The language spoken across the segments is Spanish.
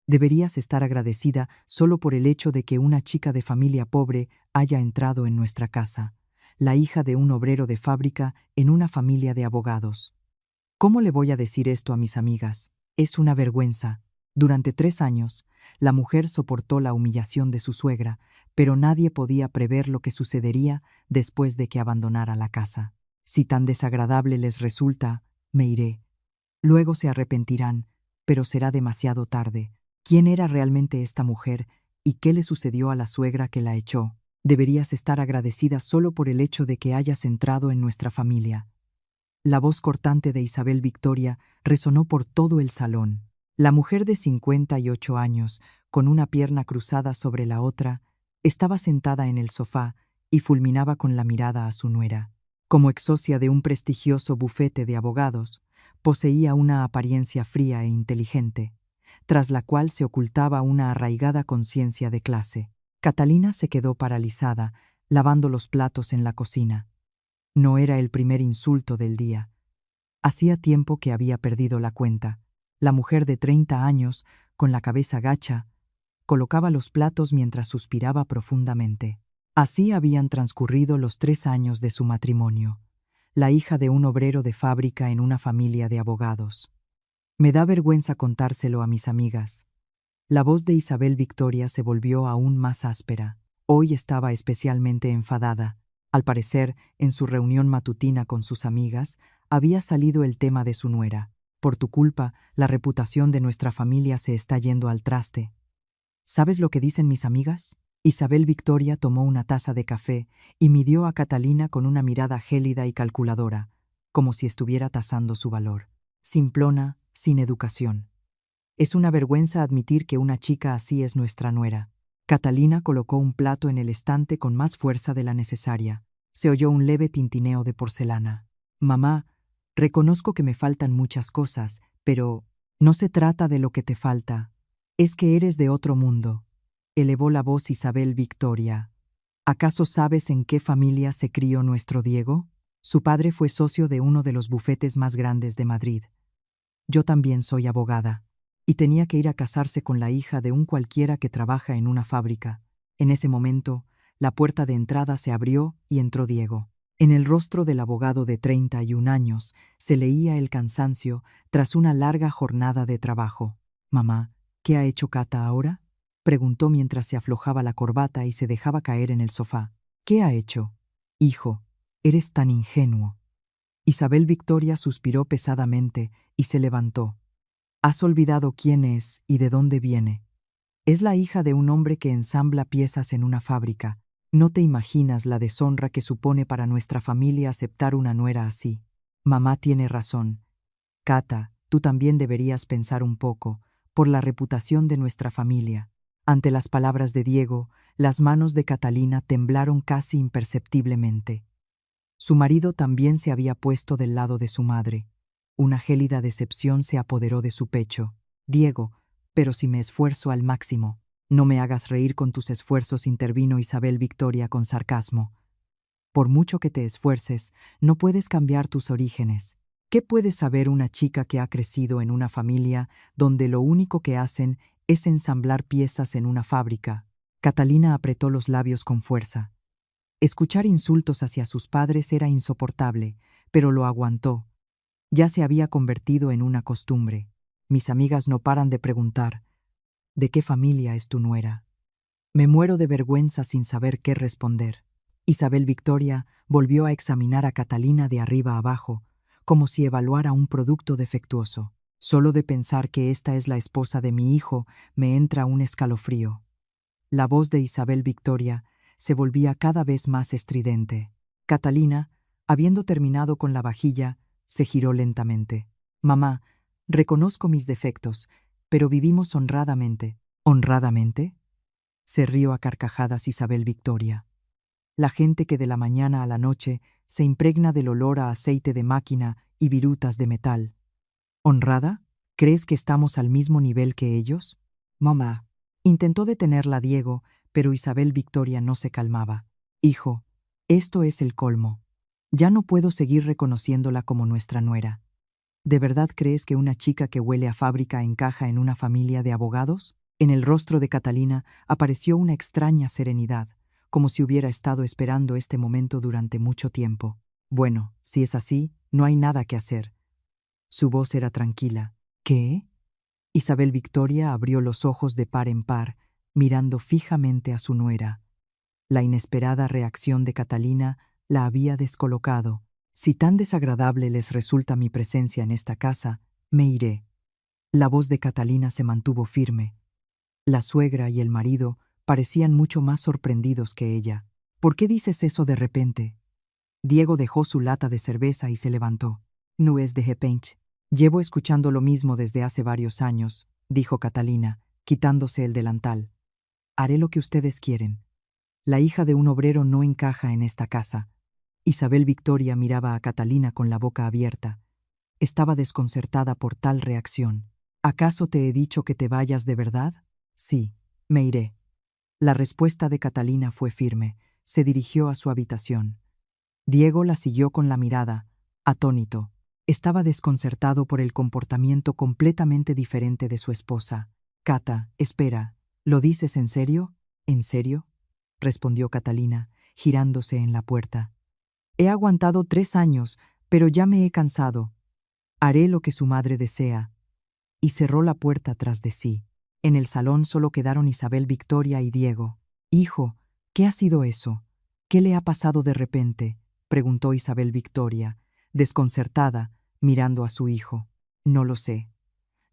Deberías estar agradecida solo por el hecho de que una chica de familia pobre haya entrado en nuestra casa, la hija de un obrero de fábrica en una familia de abogados. ¿Cómo le voy a decir esto a mis amigas? Es una vergüenza. Durante 3 años, la mujer soportó la humillación de su suegra, pero nadie podía prever lo que sucedería después de que abandonara la casa. Si tan desagradable les resulta, me iré. Luego se arrepentirán, pero será demasiado tarde. ¿Quién era realmente esta mujer y qué le sucedió a la suegra que la echó? Deberías estar agradecida solo por el hecho de que hayas entrado en nuestra familia. La voz cortante de Isabel Victoria resonó por todo el salón. La mujer de 58 años, con una pierna cruzada sobre la otra, estaba sentada en el sofá y fulminaba con la mirada a su nuera. Como exsocia de un prestigioso bufete de abogados, poseía una apariencia fría e inteligente, tras la cual se ocultaba una arraigada conciencia de clase. Catalina se quedó paralizada, lavando los platos en la cocina. No era el primer insulto del día. Hacía tiempo que había perdido la cuenta. La mujer de 30 años, con la cabeza gacha, colocaba los platos mientras suspiraba profundamente. Así habían transcurrido los 3 años de su matrimonio, la hija de un obrero de fábrica en una familia de abogados. Me da vergüenza contárselo a mis amigas. La voz de Isabel Victoria se volvió aún más áspera. Hoy estaba especialmente enfadada. Al parecer, en su reunión matutina con sus amigas, había salido el tema de su nuera. Por tu culpa, la reputación de nuestra familia se está yendo al traste. ¿Sabes lo que dicen mis amigas? Isabel Victoria tomó una taza de café y midió a Catalina con una mirada gélida y calculadora, como si estuviera tasando su valor. Simplona, sin educación. Es una vergüenza admitir que una chica así es nuestra nuera. Catalina colocó un plato en el estante con más fuerza de la necesaria. Se oyó un leve tintineo de porcelana. Mamá, reconozco que me faltan muchas cosas, pero no se trata de lo que te falta. Es que eres de otro mundo. Elevó la voz Isabel Victoria. ¿Acaso sabes en qué familia se crió nuestro Diego? Su padre fue socio de uno de los bufetes más grandes de Madrid. Yo también soy abogada. Y tenía que ir a casarse con la hija de un cualquiera que trabaja en una fábrica. En ese momento, la puerta de entrada se abrió y entró Diego. En el rostro del abogado de 31 años se leía el cansancio tras una larga jornada de trabajo. «Mamá, ¿qué ha hecho Cata ahora?», preguntó mientras se aflojaba la corbata y se dejaba caer en el sofá. «¿Qué ha hecho? Hijo, eres tan ingenuo». Isabel Victoria suspiró pesadamente y se levantó. «Has olvidado quién es y de dónde viene. Es la hija de un hombre que ensambla piezas en una fábrica. No te imaginas la deshonra que supone para nuestra familia aceptar una nuera así. Mamá tiene razón. Cata, tú también deberías pensar un poco, por la reputación de nuestra familia». Ante las palabras de Diego, las manos de Catalina temblaron casi imperceptiblemente. Su marido también se había puesto del lado de su madre. Una gélida decepción se apoderó de su pecho. «Diego, pero si me esfuerzo al máximo». «No me hagas reír con tus esfuerzos», intervino Isabel Victoria con sarcasmo. «Por mucho que te esfuerces, no puedes cambiar tus orígenes. ¿Qué puede saber una chica que ha crecido en una familia donde lo único que hacen es ensamblar piezas en una fábrica?» Catalina apretó los labios con fuerza. Escuchar insultos hacia sus padres era insoportable, pero lo aguantó. Ya se había convertido en una costumbre. Mis amigas no paran de preguntar: «¿De qué familia es tu nuera?». Me muero de vergüenza sin saber qué responder. Isabel Victoria volvió a examinar a Catalina de arriba abajo, como si evaluara un producto defectuoso. «Solo de pensar que esta es la esposa de mi hijo me entra un escalofrío». La voz de Isabel Victoria se volvía cada vez más estridente. Catalina, habiendo terminado con la vajilla, se giró lentamente. «Mamá, reconozco mis defectos, pero vivimos honradamente». «¿Honradamente?», se rió a carcajadas Isabel Victoria. «La gente que de la mañana a la noche se impregna del olor a aceite de máquina y virutas de metal. ¿Honrada? ¿Crees que estamos al mismo nivel que ellos?». «Mamá», intentó detenerla Diego, pero Isabel Victoria no se calmaba. «Hijo, esto es el colmo. Ya no puedo seguir reconociéndola como nuestra nuera. ¿De verdad crees que una chica que huele a fábrica encaja en una familia de abogados? En el rostro de Catalina apareció una extraña serenidad, como si hubiera estado esperando este momento durante mucho tiempo. Bueno, si es así, no hay nada que hacer. Su voz era tranquila. ¿Qué? Isabel Victoria abrió los ojos de par en par, mirando fijamente a su nuera. La inesperada reacción de Catalina la había descolocado. Si tan desagradable les resulta mi presencia en esta casa, me iré. La voz de Catalina se mantuvo firme. La suegra y el marido parecían mucho más sorprendidos que ella. ¿Por qué dices eso de repente? Diego dejó su lata de cerveza y se levantó. No es de repente. Llevo escuchando lo mismo desde hace varios años, dijo Catalina, quitándose el delantal. Haré lo que ustedes quieren. La hija de un obrero no encaja en esta casa. Isabel Victoria miraba a Catalina con la boca abierta. Estaba desconcertada por tal reacción. ¿Acaso te he dicho que te vayas de verdad? Sí, me iré. La respuesta de Catalina fue firme. Se dirigió a su habitación. Diego la siguió con la mirada, atónito. Estaba desconcertado por el comportamiento completamente diferente de su esposa. Cata, espera, ¿lo dices en serio? ¿En serio?, respondió Catalina, girándose en la puerta. He aguantado 3 años, pero ya me he cansado. Haré lo que su madre desea. Y cerró la puerta tras de sí. En el salón solo quedaron Isabel Victoria y Diego. Hijo, ¿qué ha sido eso? ¿Qué le ha pasado de repente?, preguntó Isabel Victoria, desconcertada, mirando a su hijo. No lo sé.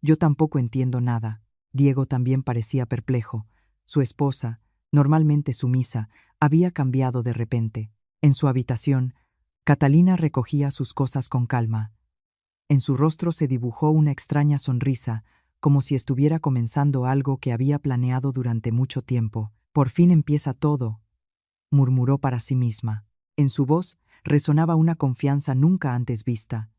Yo tampoco entiendo nada. Diego también parecía perplejo. Su esposa, normalmente sumisa, había cambiado de repente. En su habitación, Catalina recogía sus cosas con calma. En su rostro se dibujó una extraña sonrisa, como si estuviera comenzando algo que había planeado durante mucho tiempo. Por fin empieza todo, murmuró para sí misma. En su voz resonaba una confianza nunca antes vista.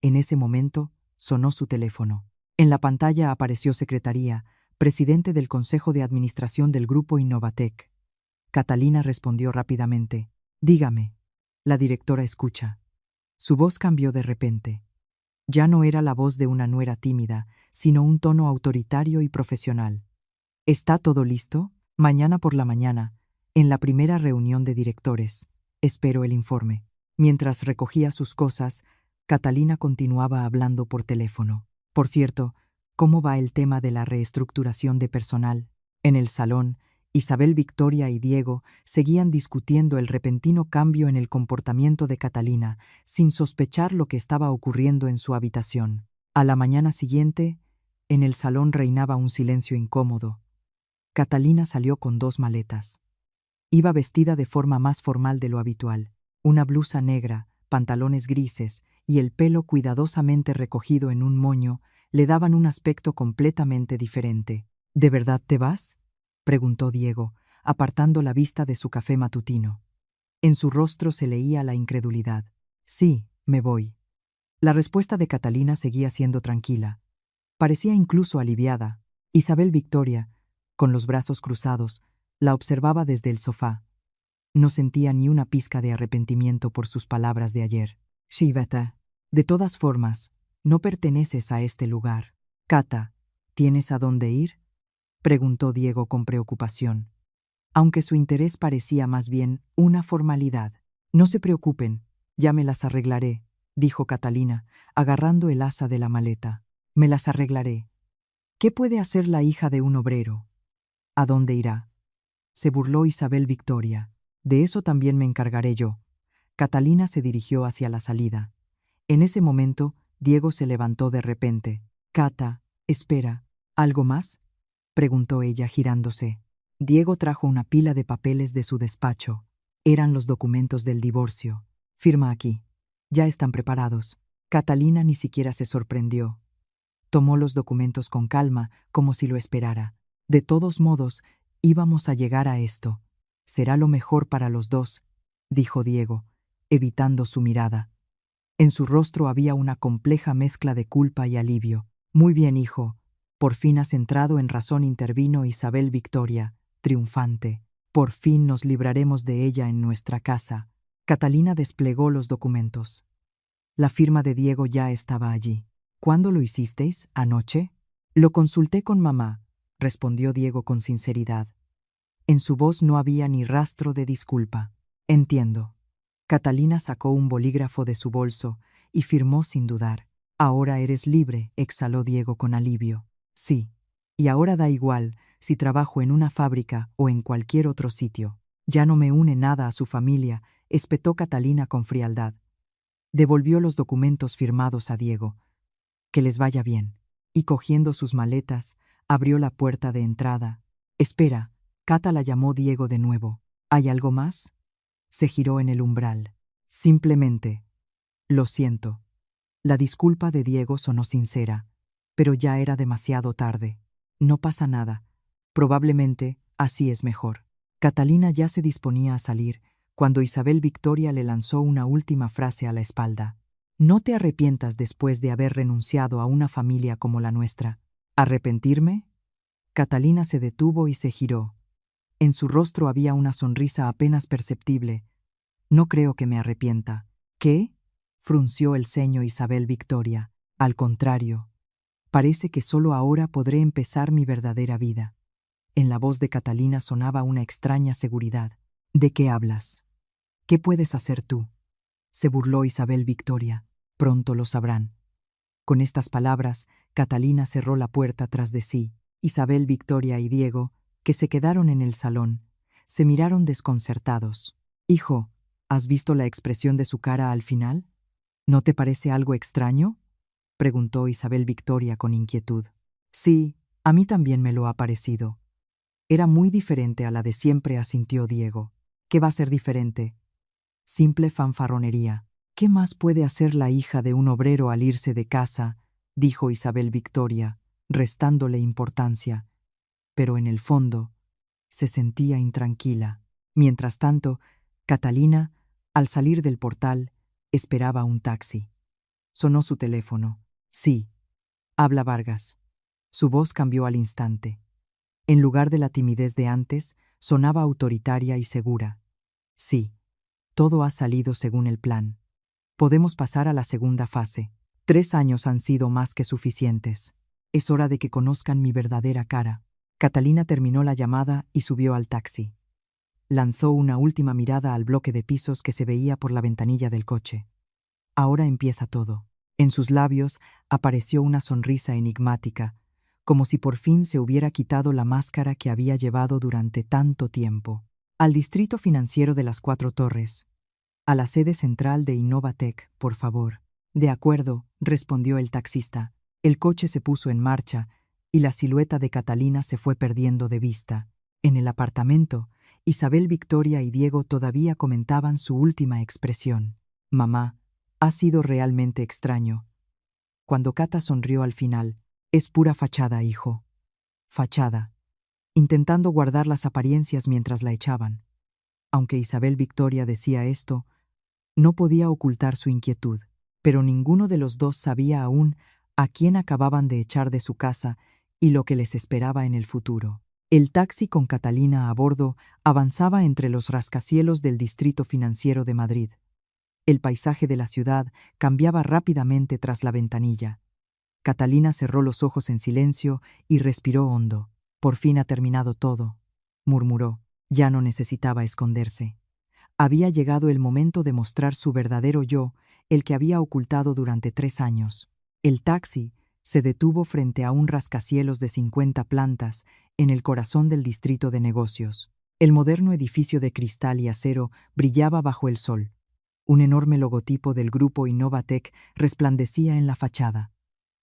En ese momento sonó su teléfono. En la pantalla apareció Secretaría, presidente del Consejo de Administración del Grupo Innovatec. Catalina respondió rápidamente. Dígame. La directora escucha. Su voz cambió de repente. Ya no era la voz de una nuera tímida, sino un tono autoritario y profesional. ¿Está todo listo? Mañana por la mañana, en la primera reunión de directores. Espero el informe. Mientras recogía sus cosas, Catalina continuaba hablando por teléfono. Por cierto, ¿cómo va el tema de la reestructuración de personal? En el salón, Isabel Victoria y Diego seguían discutiendo el repentino cambio en el comportamiento de Catalina, sin sospechar lo que estaba ocurriendo en su habitación. A la mañana siguiente, en el salón reinaba un silencio incómodo. Catalina salió con 2 maletas. Iba vestida de forma más formal de lo habitual. Una blusa negra, pantalones grises y el pelo cuidadosamente recogido en un moño le daban un aspecto completamente diferente. ¿De verdad te vas?, preguntó Diego, apartando la vista de su café matutino. En su rostro se leía la incredulidad. Sí, me voy. La respuesta de Catalina seguía siendo tranquila. Parecía incluso aliviada. Isabel Victoria, con los brazos cruzados, la observaba desde el sofá. No sentía ni una pizca de arrepentimiento por sus palabras de ayer. Shivata, de todas formas, no perteneces a este lugar. Cata, ¿tienes a dónde ir?, preguntó Diego con preocupación, aunque su interés parecía más bien una formalidad. No se preocupen, ya me las arreglaré, dijo Catalina, agarrando el asa de la maleta. Me las arreglaré. ¿Qué puede hacer la hija de un obrero? ¿A dónde irá?, se burló Isabel Victoria. De eso también me encargaré yo. Catalina se dirigió hacia la salida. En ese momento, Diego se levantó de repente. Cata, espera, ¿algo más?, preguntó ella girándose. Diego trajo una pila de papeles de su despacho. Eran los documentos del divorcio. Firma aquí. Ya están preparados. Catalina ni siquiera se sorprendió. Tomó los documentos con calma, como si lo esperara. De todos modos, íbamos a llegar a esto. Será lo mejor para los dos, dijo Diego, evitando su mirada. En su rostro había una compleja mezcla de culpa y alivio. Muy bien, hijo. Por fin has entrado en razón, intervino Isabel Victoria, triunfante. Por fin nos libraremos de ella en nuestra casa. Catalina desplegó los documentos. La firma de Diego ya estaba allí. ¿Cuándo lo hicisteis? ¿Anoche? Lo consulté con mamá, respondió Diego con sinceridad. En su voz no había ni rastro de disculpa. Entiendo. Catalina sacó un bolígrafo de su bolso y firmó sin dudar. Ahora eres libre, exhaló Diego con alivio. Sí. Y ahora da igual si trabajo en una fábrica o en cualquier otro sitio. Ya no me une nada a su familia, espetó Catalina con frialdad. Devolvió los documentos firmados a Diego. Que les vaya bien. Y cogiendo sus maletas, abrió la puerta de entrada. Espera, Cata, la llamó Diego de nuevo. ¿Hay algo más? Se giró en el umbral. Simplemente. Lo siento. La disculpa de Diego sonó sincera, pero ya era demasiado tarde. No pasa nada. Probablemente así es mejor. Catalina ya se disponía a salir, cuando Isabel Victoria le lanzó una última frase a la espalda. No te arrepientas después de haber renunciado a una familia como la nuestra. ¿Arrepentirme? Catalina se detuvo y se giró. En su rostro había una sonrisa apenas perceptible. No creo que me arrepienta. ¿Qué? Frunció el ceño Isabel Victoria. Al contrario, parece que solo ahora podré empezar mi verdadera vida. En la voz de Catalina sonaba una extraña seguridad. ¿De qué hablas? ¿Qué puedes hacer tú? Se burló Isabel Victoria. Pronto lo sabrán. Con estas palabras, Catalina cerró la puerta tras de sí. Isabel Victoria y Diego, que se quedaron en el salón, se miraron desconcertados. Hijo, ¿has visto la expresión de su cara al final? ¿No te parece algo extraño? Preguntó Isabel Victoria con inquietud. Sí, a mí también me lo ha parecido. Era muy diferente a la de siempre, asintió Diego. ¿Qué va a ser diferente? Simple fanfarronería. ¿Qué más puede hacer la hija de un obrero al irse de casa? Dijo Isabel Victoria, restándole importancia. Pero en el fondo, se sentía intranquila. Mientras tanto, Catalina, al salir del portal, esperaba un taxi. Sonó su teléfono. Sí, habla Vargas. Su voz cambió al instante. En lugar de la timidez de antes, sonaba autoritaria y segura. Sí, todo ha salido según el plan. Podemos pasar a la segunda fase. 3 años han sido más que suficientes. Es hora de que conozcan mi verdadera cara. Catalina terminó la llamada y subió al taxi. Lanzó una última mirada al bloque de pisos que se veía por la ventanilla del coche. Ahora empieza todo. En sus labios apareció una sonrisa enigmática, como si por fin se hubiera quitado la máscara que había llevado durante tanto tiempo. Al distrito financiero de las 4 Torres. A la sede central de Innovatec, por favor. De acuerdo, respondió el taxista. El coche se puso en marcha y la silueta de Catalina se fue perdiendo de vista. En el apartamento, Isabel Victoria y Diego todavía comentaban su última expresión. Mamá, ha sido realmente extraño. Cuando Cata sonrió al final, es pura fachada, hijo. Fachada. Intentando guardar las apariencias mientras la echaban. Aunque Isabel Victoria decía esto, no podía ocultar su inquietud, pero ninguno de los dos sabía aún a quién acababan de echar de su casa y lo que les esperaba en el futuro. El taxi con Catalina a bordo avanzaba entre los rascacielos del distrito financiero de Madrid. El paisaje de la ciudad cambiaba rápidamente tras la ventanilla. Catalina cerró los ojos en silencio y respiró hondo. Por fin ha terminado todo, murmuró. Ya no necesitaba esconderse. Había llegado el momento de mostrar su verdadero yo, el que había ocultado durante 3 años. El taxi se detuvo frente a un rascacielos de 50 plantas en el corazón del distrito de negocios. El moderno edificio de cristal y acero brillaba bajo el sol. Un enorme logotipo del grupo Innovatec resplandecía en la fachada.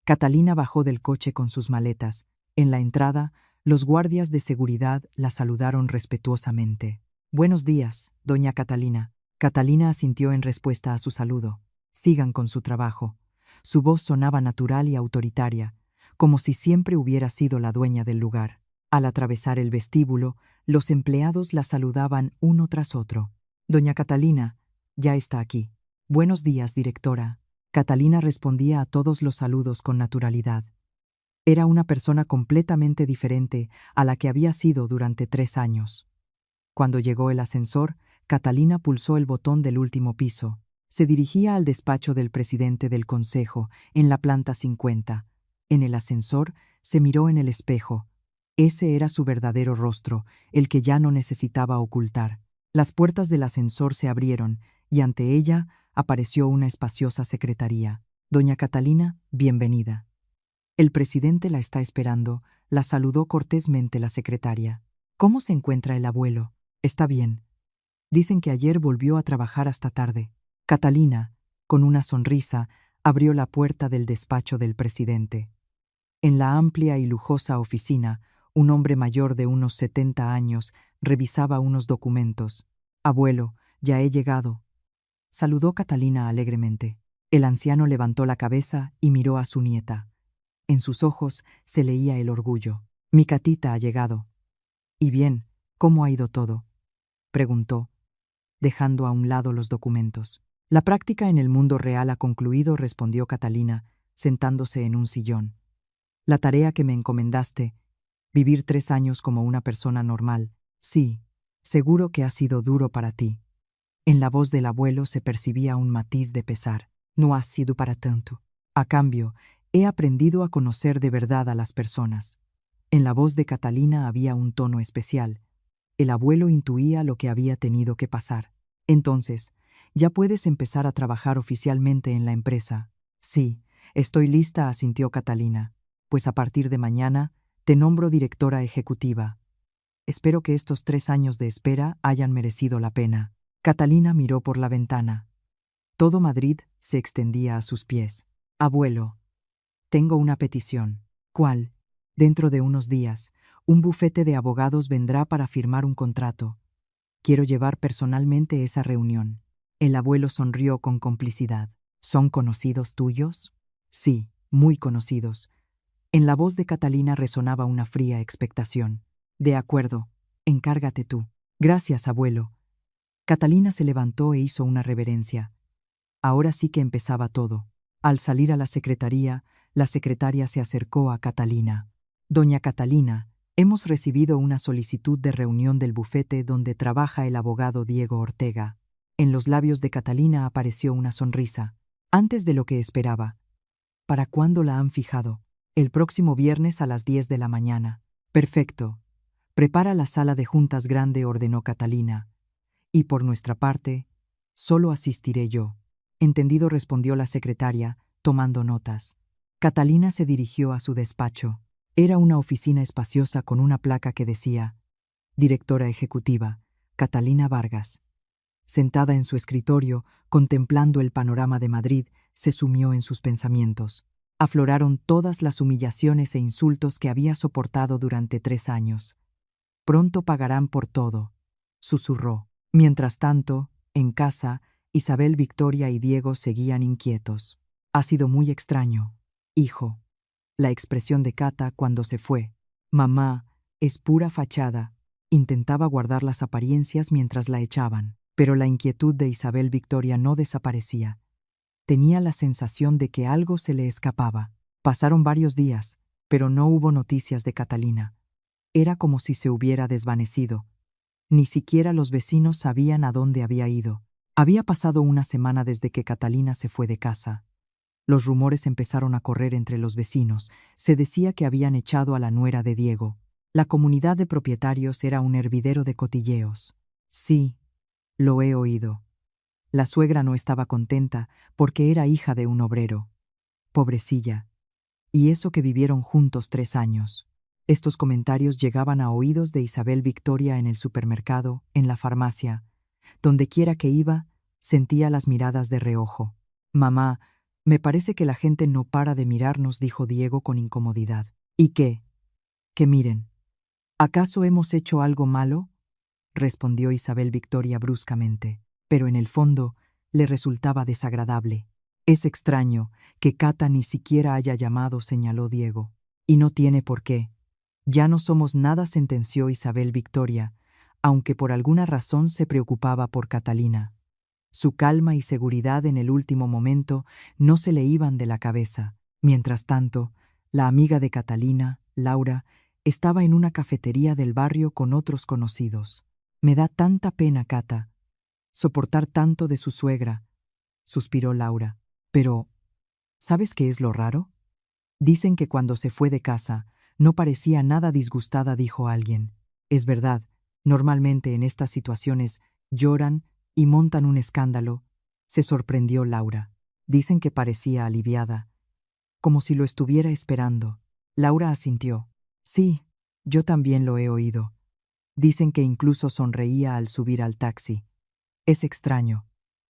Catalina bajó del coche con sus maletas. En la entrada, los guardias de seguridad la saludaron respetuosamente. «Buenos días, doña Catalina». Catalina asintió en respuesta a su saludo. «Sigan con su trabajo». Su voz sonaba natural y autoritaria, como si siempre hubiera sido la dueña del lugar. Al atravesar el vestíbulo, los empleados la saludaban uno tras otro. «Doña Catalina, ya está aquí». «Buenos días, directora». Catalina respondía a todos los saludos con naturalidad. Era una persona completamente diferente a la que había sido durante 3 años. Cuando llegó el ascensor, Catalina pulsó el botón del último piso. Se dirigía al despacho del presidente del consejo, en la planta 50. En el ascensor se miró en el espejo. Ese era su verdadero rostro, el que ya no necesitaba ocultar. Las puertas del ascensor se abrieron, y ante ella apareció una espaciosa secretaría. Doña Catalina, bienvenida. El presidente la está esperando, la saludó cortésmente la secretaria. ¿Cómo se encuentra el abuelo? Está bien. Dicen que ayer volvió a trabajar hasta tarde. Catalina, con una sonrisa, abrió la puerta del despacho del presidente. En la amplia y lujosa oficina, un hombre mayor de unos 70 años revisaba unos documentos. Abuelo, ya he llegado. Saludó Catalina alegremente. El anciano levantó la cabeza y miró a su nieta. En sus ojos se leía el orgullo. Mi Catita ha llegado. ¿Y bien, cómo ha ido todo?, preguntó, dejando a un lado los documentos. La práctica en el mundo real ha concluido, respondió Catalina, sentándose en un sillón. La tarea que me encomendaste, vivir 3 años como una persona normal, sí, seguro que ha sido duro para ti. En la voz del abuelo se percibía un matiz de pesar. No ha sido para tanto. A cambio, he aprendido a conocer de verdad a las personas. En la voz de Catalina había un tono especial. El abuelo intuía lo que había tenido que pasar. Entonces, ya puedes empezar a trabajar oficialmente en la empresa. Sí, estoy lista, asintió Catalina. Pues a partir de mañana, te nombro directora ejecutiva. Espero que estos 3 años de espera hayan merecido la pena. Catalina miró por la ventana. Todo Madrid se extendía a sus pies. Abuelo, tengo una petición. ¿Cuál? Dentro de unos días, un bufete de abogados vendrá para firmar un contrato. Quiero llevar personalmente esa reunión. El abuelo sonrió con complicidad. ¿Son conocidos tuyos? Sí, muy conocidos. En la voz de Catalina resonaba una fría expectación. De acuerdo, encárgate tú. Gracias, abuelo. Catalina se levantó e hizo una reverencia. Ahora sí que empezaba todo. Al salir a la secretaria se acercó a Catalina. Doña Catalina, hemos recibido una solicitud de reunión del bufete donde trabaja el abogado Diego Ortega. En los labios de Catalina apareció una sonrisa. Antes de lo que esperaba. ¿Para cuándo la han fijado? El próximo viernes a las 10 de la mañana. Perfecto. Prepara la sala de juntas grande, ordenó Catalina. Y por nuestra parte, solo asistiré yo. Entendido, respondió la secretaria, tomando notas. Catalina se dirigió a su despacho. Era una oficina espaciosa con una placa que decía: Directora Ejecutiva, Catalina Vargas. Sentada en su escritorio, contemplando el panorama de Madrid, se sumió en sus pensamientos. Afloraron todas las humillaciones e insultos que había soportado durante 3 años. Pronto pagarán por todo, susurró. Mientras tanto, en casa, Isabel, Victoria y Diego seguían inquietos. Ha sido muy extraño, hijo. La expresión de Cata cuando se fue. Mamá, es pura fachada. Intentaba guardar las apariencias mientras la echaban, pero la inquietud de Isabel Victoria no desaparecía. Tenía la sensación de que algo se le escapaba. Pasaron varios días, pero no hubo noticias de Catalina. Era como si se hubiera desvanecido. Ni siquiera los vecinos sabían a dónde había ido. Había pasado una semana desde que Catalina se fue de casa. Los rumores empezaron a correr entre los vecinos. Se decía que habían echado a la nuera de Diego. La comunidad de propietarios era un hervidero de cotilleos. Sí, lo he oído. La suegra no estaba contenta porque era hija de un obrero. Pobrecilla. Y eso que vivieron juntos 3 años. Estos comentarios llegaban a oídos de Isabel Victoria en el supermercado, en la farmacia. Dondequiera que iba, sentía las miradas de reojo. Mamá, me parece que la gente no para de mirarnos, dijo Diego con incomodidad. ¿Y qué? Que miren. ¿Acaso hemos hecho algo malo?, respondió Isabel Victoria bruscamente, pero en el fondo le resultaba desagradable. Es extraño que Cata ni siquiera haya llamado, señaló Diego. Y no tiene por qué. Ya no somos nada, sentenció Isabel Victoria, aunque por alguna razón se preocupaba por Catalina. Su calma y seguridad en el último momento no se le iban de la cabeza. Mientras tanto, la amiga de Catalina, Laura, estaba en una cafetería del barrio con otros conocidos. Me da tanta pena, Cata, soportar tanto de su suegra. suspiró Laura. Pero, ¿sabes qué es lo raro? Dicen que cuando se fue de casa, no parecía nada disgustada, dijo alguien. Es verdad, normalmente en estas situaciones lloran y montan un escándalo, se sorprendió Laura. Dicen que parecía aliviada, como si lo estuviera esperando. Laura asintió. Sí, yo también lo he oído. Dicen que incluso sonreía al subir al taxi. Es extraño.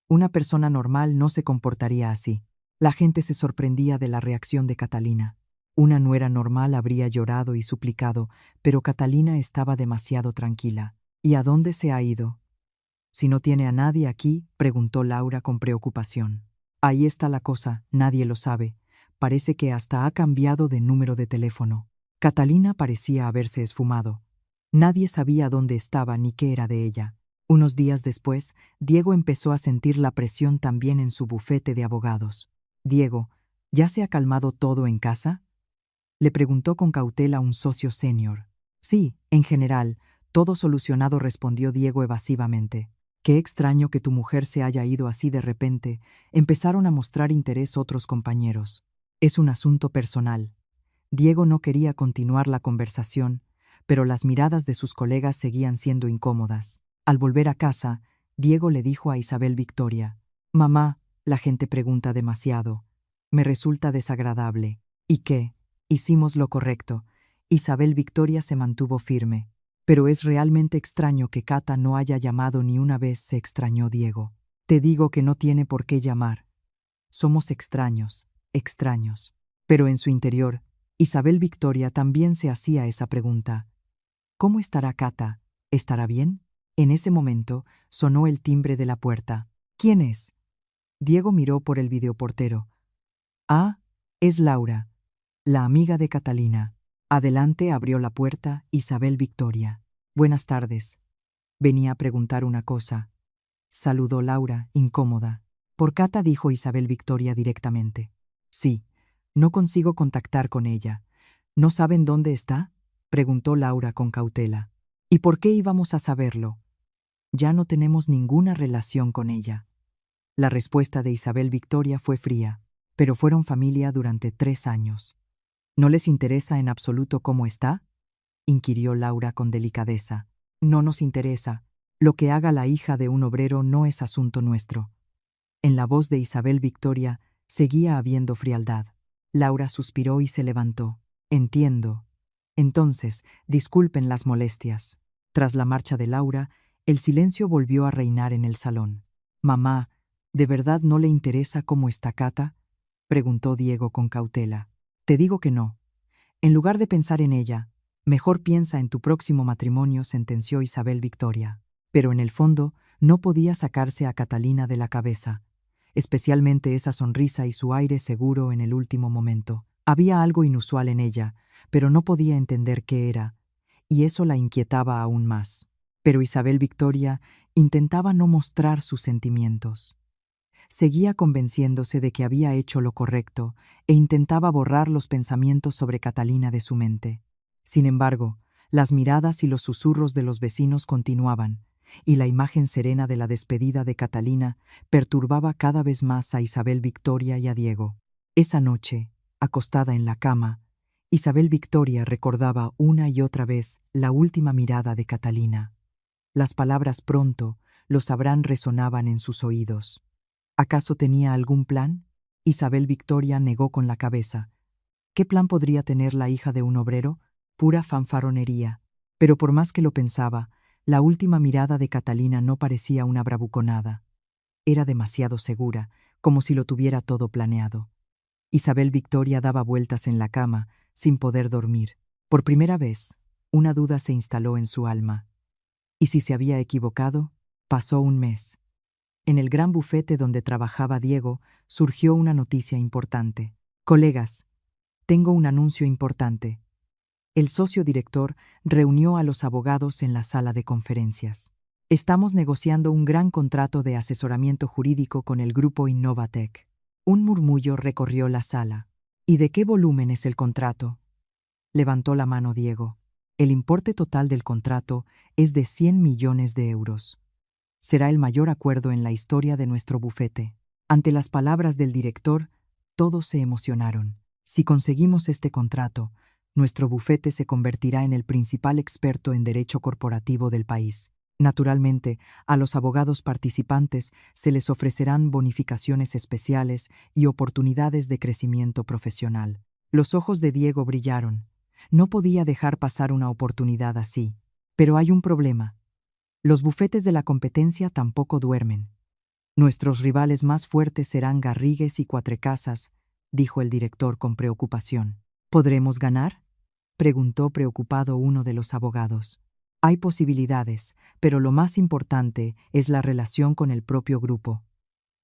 Una persona normal no se comportaría así. La gente se sorprendía de la reacción de Catalina. Una nuera normal habría llorado y suplicado, pero Catalina estaba demasiado tranquila. ¿Y a dónde se ha ido? Si no tiene a nadie aquí, preguntó Laura con preocupación. Ahí está la cosa, nadie lo sabe. Parece que hasta ha cambiado de número de teléfono. Catalina parecía haberse esfumado. Nadie sabía dónde estaba ni qué era de ella. Unos días después, Diego empezó a sentir la presión también en su bufete de abogados. Diego, ¿ya se ha calmado todo en casa? Le preguntó con cautela un socio senior. Sí, en general, todo solucionado, respondió Diego evasivamente. Qué extraño que tu mujer se haya ido así de repente. Empezaron a mostrar interés otros compañeros. Es un asunto personal. Diego no quería continuar la conversación, pero las miradas de sus colegas seguían siendo incómodas. Al volver a casa, Diego le dijo a Isabel Victoria: «Mamá, la gente pregunta demasiado. Me resulta desagradable». ¿Y qué? Hicimos lo correcto. Isabel Victoria se mantuvo firme. Pero es realmente extraño que Cata no haya llamado ni una vez, se extrañó Diego. Te digo que no tiene por qué llamar. Somos extraños, extraños. Pero en su interior, Isabel Victoria también se hacía esa pregunta. ¿Cómo estará Cata? ¿Estará bien? En ese momento sonó el timbre de la puerta. ¿Quién es? Diego miró por el videoportero. Ah, es Laura, la amiga de Catalina. Adelante, abrió la puerta Isabel Victoria. Buenas tardes. Venía a preguntar una cosa. Saludó Laura, incómoda. Por Cata, dijo Isabel Victoria directamente. Sí, no consigo contactar con ella. ¿No saben dónde está? Preguntó Laura con cautela. ¿Y por qué íbamos a saberlo? Ya no tenemos ninguna relación con ella. La respuesta de Isabel Victoria fue fría, pero fueron familia durante 3 años. ¿No les interesa en absoluto cómo está?, inquirió Laura con delicadeza. No nos interesa. Lo que haga la hija de un obrero no es asunto nuestro. En la voz de Isabel Victoria seguía habiendo frialdad. Laura suspiró y se levantó. Entiendo. Entonces, disculpen las molestias. Tras la marcha de Laura, el silencio volvió a reinar en el salón. Mamá, ¿de verdad no le interesa cómo está Cata?, preguntó Diego con cautela. Te digo que no. En lugar de pensar en ella, mejor piensa en tu próximo matrimonio, sentenció Isabel Victoria. Pero en el fondo no podía sacarse a Catalina de la cabeza, especialmente esa sonrisa y su aire seguro en el último momento. Había algo inusual en ella, pero no podía entender qué era, y eso la inquietaba aún más. Pero Isabel Victoria intentaba no mostrar sus sentimientos. Seguía convenciéndose de que había hecho lo correcto e intentaba borrar los pensamientos sobre Catalina de su mente. Sin embargo, las miradas y los susurros de los vecinos continuaban, y la imagen serena de la despedida de Catalina perturbaba cada vez más a Isabel Victoria y a Diego. Esa noche, acostada en la cama, Isabel Victoria recordaba una y otra vez la última mirada de Catalina. Las palabras «pronto», lo sabrán, resonaban en sus oídos. ¿Acaso tenía algún plan? Isabel Victoria negó con la cabeza. ¿Qué plan podría tener la hija de un obrero? Pura fanfarronería. Pero por más que lo pensaba, la última mirada de Catalina no parecía una bravuconada. Era demasiado segura, como si lo tuviera todo planeado. Isabel Victoria daba vueltas en la cama, sin poder dormir. Por primera vez, una duda se instaló en su alma. ¿Y si se había equivocado? Pasó un mes. En el gran bufete donde trabajaba Diego, surgió una noticia importante. Colegas, tengo un anuncio importante. El socio director reunió a los abogados en la sala de conferencias. Estamos negociando un gran contrato de asesoramiento jurídico con el grupo Innovatec. Un murmullo recorrió la sala. ¿Y de qué volumen es el contrato?, levantó la mano Diego. El importe total del contrato es de 100 millones de euros. Será el mayor acuerdo en la historia de nuestro bufete. Ante las palabras del director, todos se emocionaron. Si conseguimos este contrato, nuestro bufete se convertirá en el principal experto en derecho corporativo del país. Naturalmente, a los abogados participantes se les ofrecerán bonificaciones especiales y oportunidades de crecimiento profesional. Los ojos de Diego brillaron. No podía dejar pasar una oportunidad así. Pero hay un problema. Los bufetes de la competencia tampoco duermen. Nuestros rivales más fuertes serán Garrigues y Cuatrecasas, dijo el director con preocupación. ¿Podremos ganar?, preguntó preocupado uno de los abogados. Hay posibilidades, pero lo más importante es la relación con el propio grupo.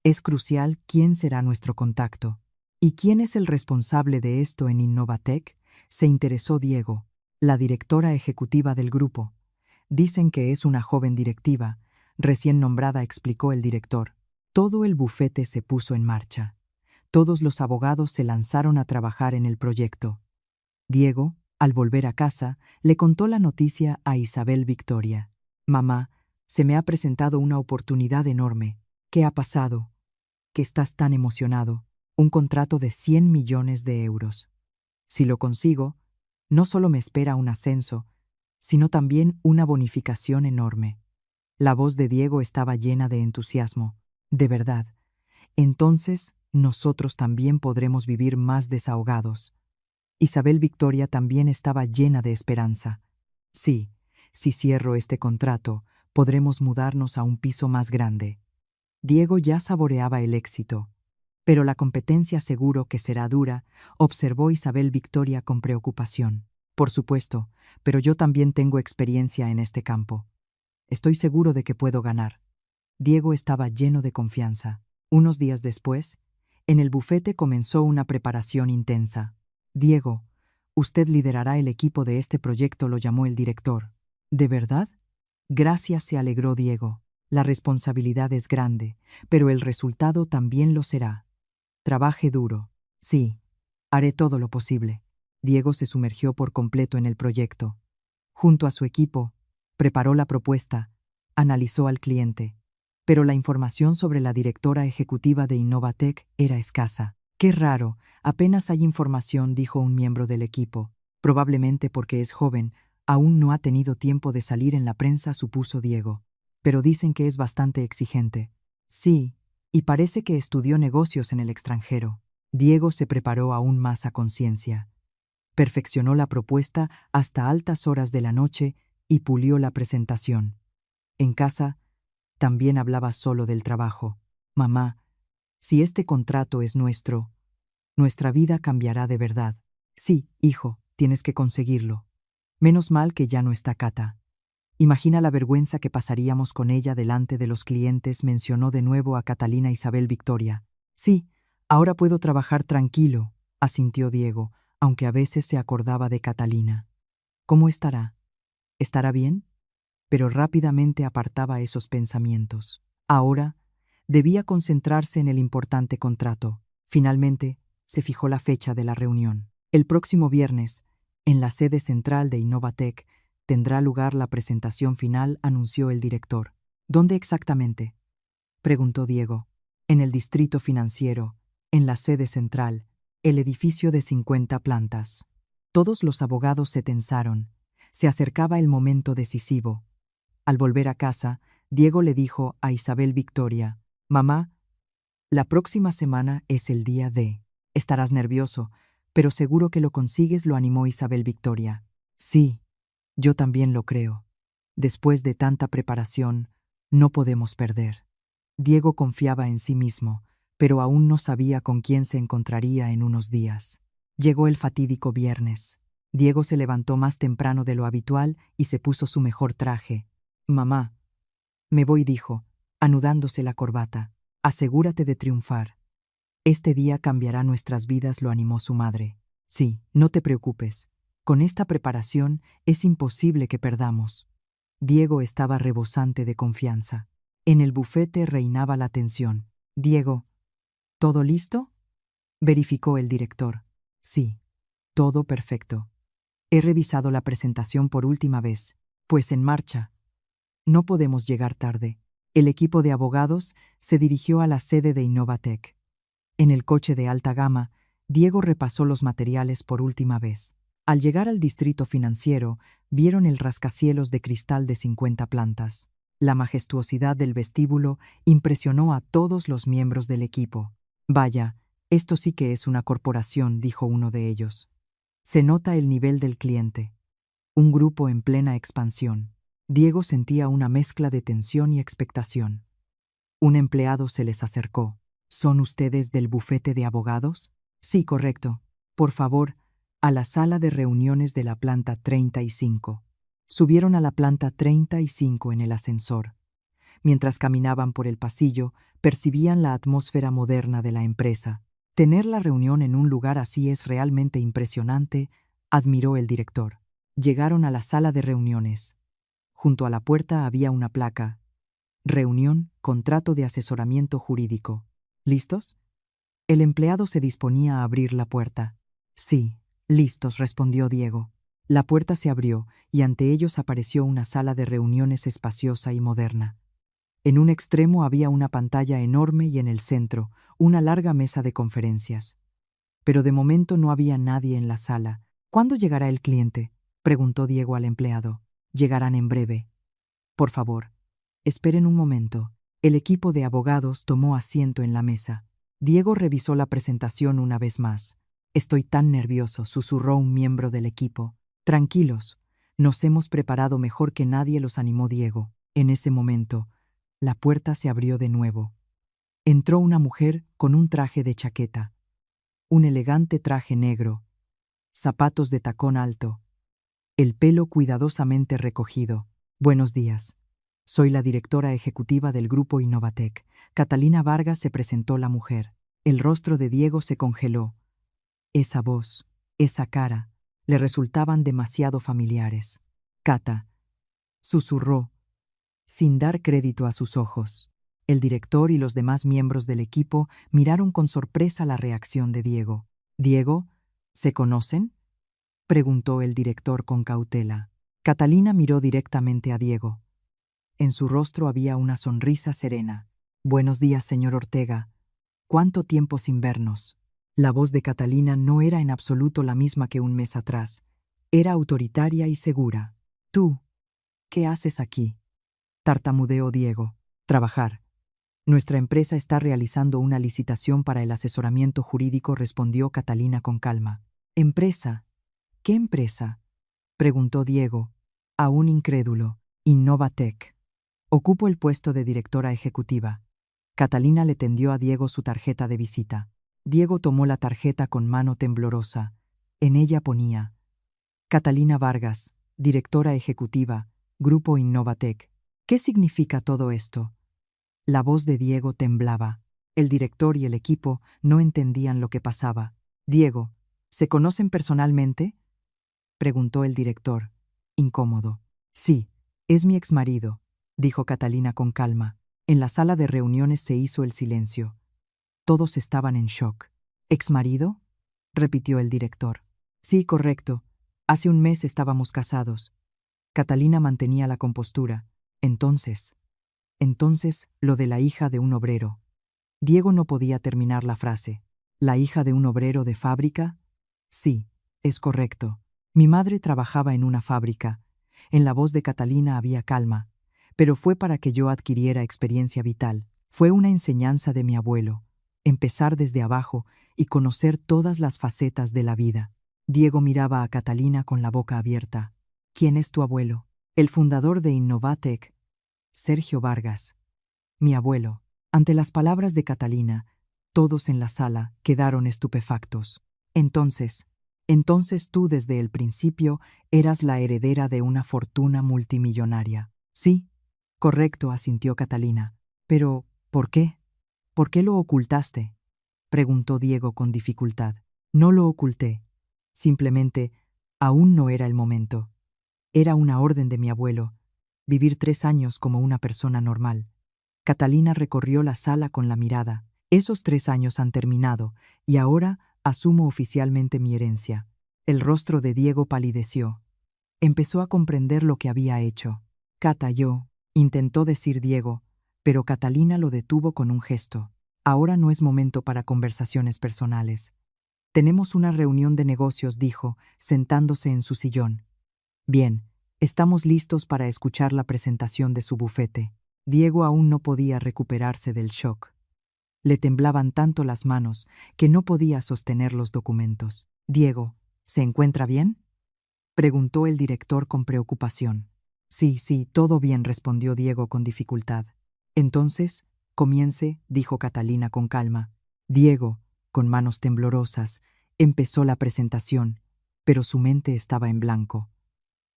Es crucial quién será nuestro contacto. ¿Y quién es el responsable de esto en Innovatec?, se interesó Diego, la directora ejecutiva del grupo. Dicen que es una joven directiva, recién nombrada, explicó el director. Todo el bufete se puso en marcha. Todos los abogados se lanzaron a trabajar en el proyecto. Diego, al volver a casa, le contó la noticia a Isabel Victoria. «Mamá, se me ha presentado una oportunidad enorme. ¿Qué ha pasado? ¿Que estás tan emocionado? Un contrato de 100 millones de euros. Si lo consigo, no solo me espera un ascenso, sino también una bonificación enorme». La voz de Diego estaba llena de entusiasmo. «¿De verdad? Entonces, nosotros también podremos vivir más desahogados». Isabel Victoria también estaba llena de esperanza. «Sí, si cierro este contrato, podremos mudarnos a un piso más grande». Diego ya saboreaba el éxito. «Pero la competencia seguro que será dura», observó Isabel Victoria con preocupación. «Por supuesto, pero yo también tengo experiencia en este campo. Estoy seguro de que puedo ganar». Diego estaba lleno de confianza. Unos días después, en el bufete comenzó una preparación intensa. «Diego, usted liderará el equipo de este proyecto», lo llamó el director. «¿De verdad?». «Gracias», se alegró Diego. «La responsabilidad es grande, pero el resultado también lo será. Trabaje duro». «Sí, haré todo lo posible». Diego se sumergió por completo en el proyecto. Junto a su equipo, preparó la propuesta, analizó al cliente. Pero la información sobre la directora ejecutiva de Innovatec era escasa. «Qué raro, apenas hay información», dijo un miembro del equipo. «Probablemente porque es joven, aún no ha tenido tiempo de salir en la prensa», supuso Diego. «Pero dicen que es bastante exigente». «Sí, y parece que estudió negocios en el extranjero». Diego se preparó aún más a conciencia. Perfeccionó la propuesta hasta altas horas de la noche y pulió la presentación. En casa, también hablaba solo del trabajo. «Mamá, si este contrato es nuestro, nuestra vida cambiará de verdad». «Sí, hijo, tienes que conseguirlo. Menos mal que ya no está Cata. Imagina la vergüenza que pasaríamos con ella delante de los clientes», mencionó de nuevo a Catalina Isabel Victoria. «Sí, ahora puedo trabajar tranquilo», asintió Diego, aunque a veces se acordaba de Catalina. «¿Cómo estará? ¿Estará bien?». Pero rápidamente apartaba esos pensamientos. Ahora debía concentrarse en el importante contrato. Finalmente, se fijó la fecha de la reunión. El próximo viernes, en la sede central de Innovatec, tendrá lugar la presentación final, anunció el director. «¿Dónde exactamente?», preguntó Diego. «En el distrito financiero, en la sede central, el edificio de 50 plantas». Todos los abogados se tensaron. Se acercaba el momento decisivo. Al volver a casa, Diego le dijo a Isabel Victoria: «Mamá, la próxima semana es el día D. Estarás nervioso, pero seguro que lo consigues», lo animó Isabel Victoria. «Sí, yo también lo creo. Después de tanta preparación, no podemos perder». Diego confiaba en sí mismo, pero aún no sabía con quién se encontraría en unos días. Llegó el fatídico viernes. Diego se levantó más temprano de lo habitual y se puso su mejor traje. «Mamá, me voy», dijo, anudándose la corbata. «Asegúrate de triunfar. Este día cambiará nuestras vidas», lo animó su madre. «Sí, no te preocupes. Con esta preparación es imposible que perdamos». Diego estaba rebosante de confianza. En el bufete reinaba la tensión. «Diego, ¿todo listo?», verificó el director. «Sí, todo perfecto. He revisado la presentación por última vez. Pues en marcha. No podemos llegar tarde». El equipo de abogados se dirigió a la sede de Innovatec. En el coche de alta gama, Diego repasó los materiales por última vez. Al llegar al distrito financiero, vieron el rascacielos de cristal de 50 plantas. La majestuosidad del vestíbulo impresionó a todos los miembros del equipo. Vaya, esto sí que es una corporación, dijo uno de ellos. Se nota el nivel del cliente. Un grupo en plena expansión. Diego sentía una mezcla de tensión y expectación. Un empleado se les acercó. ¿Son ustedes del bufete de abogados? Sí, correcto. Por favor, a la sala de reuniones de la planta 35. Subieron a la planta 35 en el ascensor. Mientras caminaban por el pasillo, percibían la atmósfera moderna de la empresa. Tener la reunión en un lugar así es realmente impresionante, admiró el director. Llegaron a la sala de reuniones. Junto a la puerta había una placa. Reunión, contrato de asesoramiento jurídico. ¿Listos? El empleado se disponía a abrir la puerta. Sí, listos, respondió Diego. La puerta se abrió y ante ellos apareció una sala de reuniones espaciosa y moderna. En un extremo había una pantalla enorme y en el centro, una larga mesa de conferencias. Pero de momento no había nadie en la sala. ¿Cuándo llegará el cliente?, preguntó Diego al empleado. Llegarán en breve. Por favor, esperen un momento. El equipo de abogados tomó asiento en la mesa. Diego revisó la presentación una vez más. Estoy tan nervioso, susurró un miembro del equipo. Tranquilos, nos hemos preparado mejor que nadie, los animó Diego. En ese momento, la puerta se abrió de nuevo. Entró una mujer con un traje de chaqueta. Un elegante traje negro, zapatos de tacón alto, el pelo cuidadosamente recogido. Buenos días. Soy la directora ejecutiva del grupo Innovatec. Catalina Vargas, se presentó la mujer. El rostro de Diego se congeló. Esa voz, esa cara, le resultaban demasiado familiares. Cata, susurró, sin dar crédito a sus ojos. El director y los demás miembros del equipo miraron con sorpresa la reacción de Diego. «Diego, ¿se conocen?», preguntó el director con cautela. Catalina miró directamente a Diego. En su rostro había una sonrisa serena. «Buenos días, señor Ortega. ¿Cuánto tiempo sin vernos?». La voz de Catalina no era en absoluto la misma que un mes atrás. Era autoritaria y segura. «¿Tú? ¿Qué haces aquí?», tartamudeó Diego. «Trabajar. Nuestra empresa está realizando una licitación para el asesoramiento jurídico», respondió Catalina con calma. «¿Empresa? ¿Qué empresa?», preguntó Diego, aún incrédulo. «Innovatec. Ocupo el puesto de directora ejecutiva». Catalina le tendió a Diego su tarjeta de visita. Diego tomó la tarjeta con mano temblorosa. En ella ponía: Catalina Vargas, directora ejecutiva, Grupo Innovatec. ¿Qué significa todo esto? La voz de Diego temblaba. El director y el equipo no entendían lo que pasaba. «Diego, ¿se conocen personalmente?», preguntó el director, incómodo. «Sí, es mi exmarido», dijo Catalina con calma. En la sala de reuniones se hizo el silencio. Todos estaban en shock. «¿Exmarido?», repitió el director. «Sí, correcto. Hace un mes estábamos casados». Catalina mantenía la compostura. Entonces, lo de la hija de un obrero». Diego no podía terminar la frase. «¿La hija de un obrero de fábrica?». «Sí, es correcto. Mi madre trabajaba en una fábrica». En la voz de Catalina había calma, pero fue para que yo adquiriera experiencia vital. Fue una enseñanza de mi abuelo, empezar desde abajo y conocer todas las facetas de la vida. Diego miraba a Catalina con la boca abierta. «¿Quién es tu abuelo?». «El fundador de Innovatec, Sergio Vargas». «Mi abuelo». Ante las palabras de Catalina, todos en la sala quedaron estupefactos. Entonces tú desde el principio eras la heredera de una fortuna multimillonaria». «Sí, correcto», asintió Catalina. «Pero, ¿por qué? ¿Por qué lo ocultaste?», preguntó Diego con dificultad. «No lo oculté. Simplemente, aún no era el momento. Era una orden de mi abuelo, vivir 3 años como una persona normal». Catalina recorrió la sala con la mirada. «Esos 3 años han terminado, y ahora asumo oficialmente mi herencia». El rostro de Diego palideció. Empezó a comprender lo que había hecho. «Cata, yo», intentó decir Diego, pero Catalina lo detuvo con un gesto. Ahora no es momento para conversaciones personales. Tenemos una reunión de negocios, dijo, sentándose en su sillón. Bien, estamos listos para escuchar la presentación de su bufete. Diego aún no podía recuperarse del shock. Le temblaban tanto las manos que no podía sostener los documentos. Diego, ¿se encuentra bien?, preguntó el director con preocupación. Sí, todo bien, respondió Diego con dificultad. Entonces, comience, dijo Catalina con calma. Diego, con manos temblorosas, empezó la presentación, pero su mente estaba en blanco.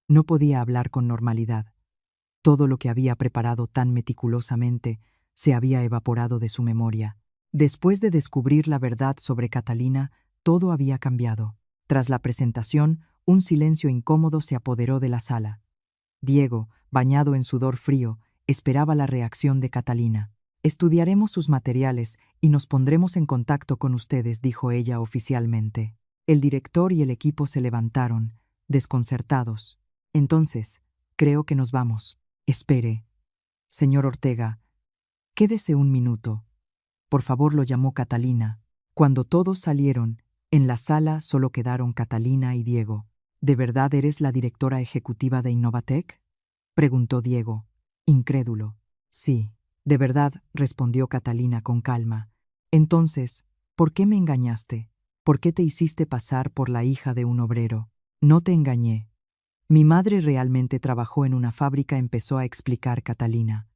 No podía hablar con normalidad. Todo lo que había preparado tan meticulosamente se había evaporado de su memoria. Después de descubrir la verdad sobre Catalina, todo había cambiado. Tras la presentación, un silencio incómodo se apoderó de la sala. Diego, bañado en sudor frío, esperaba la reacción de Catalina. Estudiaremos sus materiales y nos pondremos en contacto con ustedes, dijo ella oficialmente. El director y el equipo se levantaron, desconcertados. Entonces, creo que nos vamos. Espere. Señor Ortega, quédese un minuto. Por favor, lo llamó Catalina. Cuando todos salieron, en la sala solo quedaron Catalina y Diego. ¿De verdad eres la directora ejecutiva de Innovatec?, preguntó Diego, incrédulo. Sí, de verdad, respondió Catalina con calma. Entonces, ¿por qué me engañaste? ¿Por qué te hiciste pasar por la hija de un obrero? No te engañé. Mi madre realmente trabajó en una fábrica, empezó a explicar Catalina.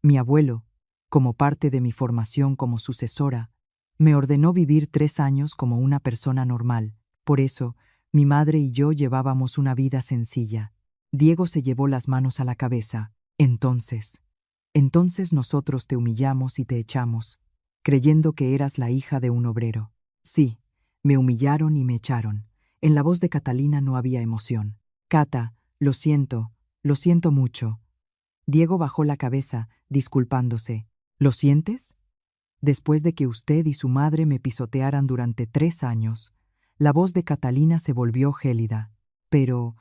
Mi abuelo, como parte de mi formación como sucesora, me ordenó vivir 3 años como una persona normal. Por eso, mi madre y yo llevábamos una vida sencilla. Diego se llevó las manos a la cabeza. Entonces nosotros te humillamos y te echamos, creyendo que eras la hija de un obrero. Sí, me humillaron y me echaron. En la voz de Catalina no había emoción. Cata, lo siento mucho. Diego bajó la cabeza, disculpándose. ¿Lo sientes? Después de que usted y su madre me pisotearan durante 3 años. La voz de Catalina se volvió gélida. Pero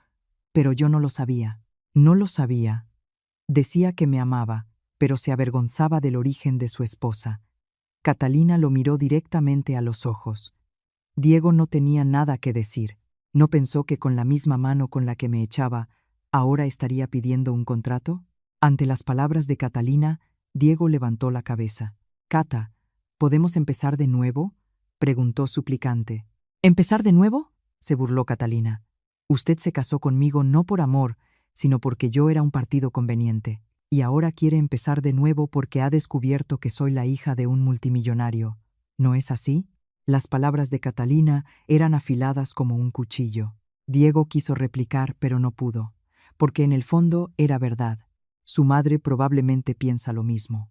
yo no lo sabía. No lo sabía. Decía que me amaba, pero se avergonzaba del origen de su esposa. Catalina lo miró directamente a los ojos. Diego no tenía nada que decir. ¿No pensó que con la misma mano con la que me echaba, ahora estaría pidiendo un contrato? Ante las palabras de Catalina, Diego levantó la cabeza. Cata, ¿podemos empezar de nuevo?, preguntó suplicante. ¿Empezar de nuevo?, se burló Catalina. Usted se casó conmigo no por amor, sino porque yo era un partido conveniente. Y ahora quiere empezar de nuevo porque ha descubierto que soy la hija de un multimillonario. ¿No es así? Las palabras de Catalina eran afiladas como un cuchillo. Diego quiso replicar, pero no pudo, porque en el fondo era verdad. Su madre probablemente piensa lo mismo.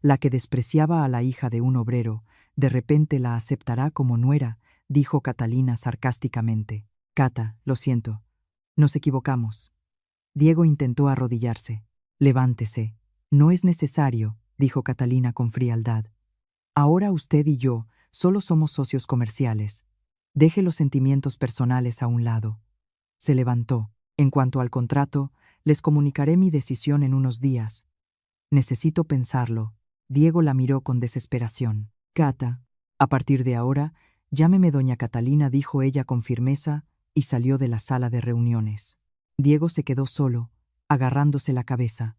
La que despreciaba a la hija de un obrero, de repente la aceptará como nuera, dijo Catalina sarcásticamente. Cata, lo siento. Nos equivocamos. Diego intentó arrodillarse. Levántese. No es necesario, dijo Catalina con frialdad. Ahora usted y yo solo somos socios comerciales. Deje los sentimientos personales a un lado. Se levantó. En cuanto al contrato, les comunicaré mi decisión en unos días. Necesito pensarlo. Diego la miró con desesperación. Cata, a partir de ahora, llámeme doña Catalina, dijo ella con firmeza, y salió de la sala de reuniones. Diego se quedó solo, agarrándose la cabeza.